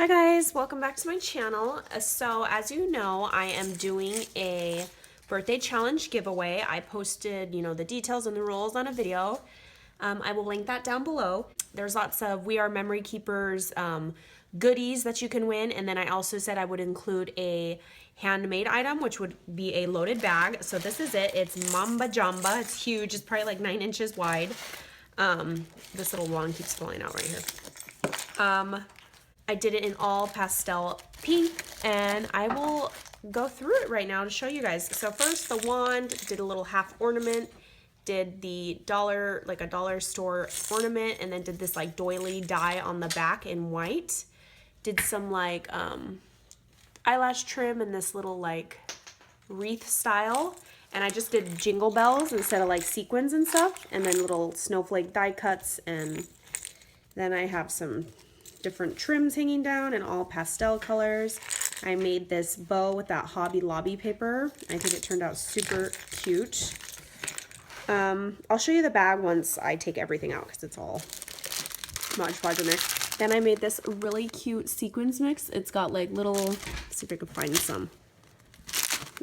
Hi guys, welcome back to my channel. So as you know, I am doing a birthday challenge giveaway. I posted, the details and the rules on a video. I will link that down below. There's lots of We Are Memory Keepers goodies that you can win, and then I also said I would include a handmade item, which would be a loaded bag. So this is it. It's Mamba Jamba. It's huge. It's probably like 9 inches wide. This little wand keeps falling out right here. I did it in all pastel pink, and I will go through it right now to show you guys. So first, the wand, did a little half ornament, did the dollar, like a dollar store ornament, and then did this like doily die on the back in white. Did some like eyelash trim in this little like wreath style, and I just did jingle bells instead of like sequins and stuff, and then little snowflake die cuts, and then I have some different trims hanging down in all pastel colors. I made this bow with that Hobby Lobby paper. I think it turned out super cute. I'll show you the bag once I take everything out because it's all Mod Podge in there. Then I made this really cute sequins mix. It's got like little, let's see if I can find some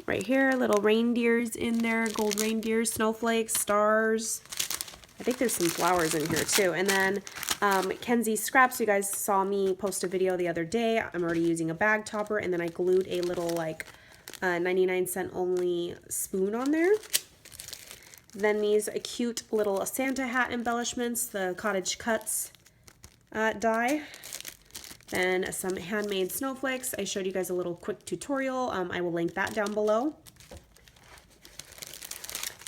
right here, little reindeers in there, gold reindeers, snowflakes, stars. I think there's some flowers in here too. And then Kenzie scraps. You guys saw me post a video the other day. I'm already using a bag topper, and then I glued a little like 99-cent only spoon on there. Then these cute little Santa hat embellishments, the Cottage Cuts die. Then some handmade snowflakes. I showed you guys a little quick tutorial. I will link that down below.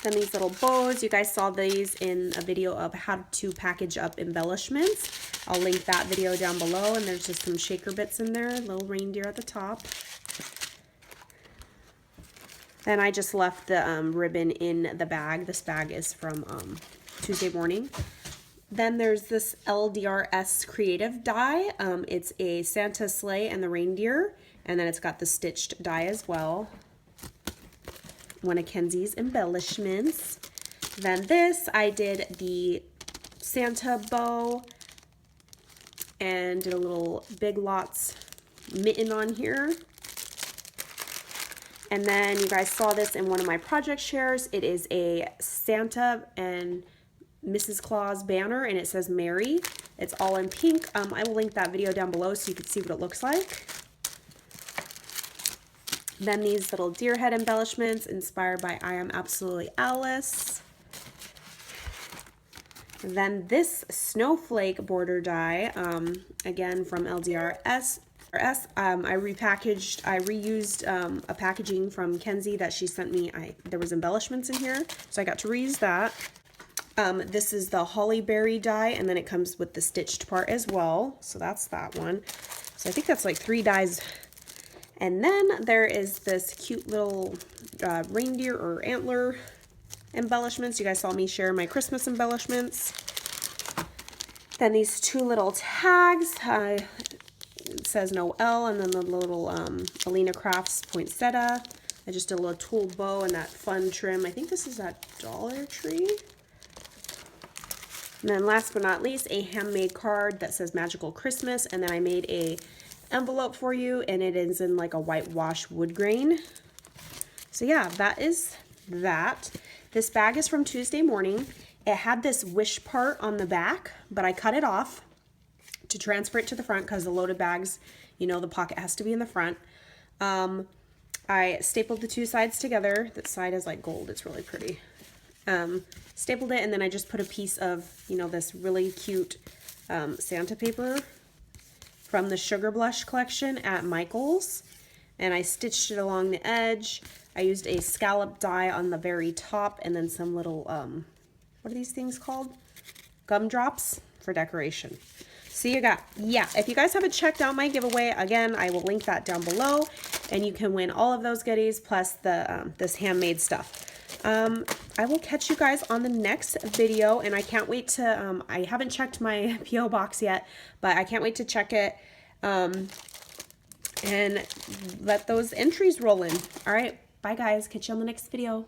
Then these little bows, you guys saw these in a video of how to package up embellishments. I'll link that video down below, and there's just some shaker bits in there, little reindeer at the top. Then I just left the ribbon in the bag. This bag is from Tuesday morning. Then there's this LDRS creative die. It's a Santa sleigh and the reindeer, and then it's got the stitched die as well. One of Kenzie's embellishments. Then this, I did the Santa bow and did a little Big Lots mitten on here. And then you guys saw this in one of my project shares. It is a Santa and Mrs. Claus banner, and it says Merry. It's all in pink. I will link that video down below so you can see what it looks like. Then these little deer head embellishments inspired by I Am Absolutely Alice. Then this snowflake border die, again from LDRS. I reused a packaging from Kenzie that she sent me. There was embellishments in here, so I got to reuse that. This is the holly berry die, and then it comes with the stitched part as well. So that's that one. So I think that's like 3 dies. And then there is this cute little reindeer or antler embellishments. You guys saw me share my Christmas embellishments. Then these 2 little tags. It says Noel, and then the little Alina Crafts poinsettia. I just did a little tulle bow and that fun trim. I think this is at Dollar Tree. And then last but not least, a handmade card that says Magical Christmas. And then I made a envelope for you, and it is in like a whitewash wood grain. So yeah, that is that. This bag is from Tuesday morning. It had this wish part on the back, but I cut it off to transfer it to the front because the loaded bags, the pocket has to be in the front. I stapled the 2 sides together. That side is like gold. It's really pretty. Stapled it, and then I just put a piece of, this really cute Santa paper from the Sugar Blush collection at Michael's, and I stitched it along the edge. I used a scallop die on the very top, and then some little, what are these things called? Gumdrops for decoration. So if you guys haven't checked out my giveaway, again, I will link that down below, and you can win all of those goodies plus the this handmade stuff. I will catch you guys on the next video, and I can't wait to, I haven't checked my P.O. box yet, but I can't wait to check it, and let those entries roll in. All right, bye guys, catch you on the next video.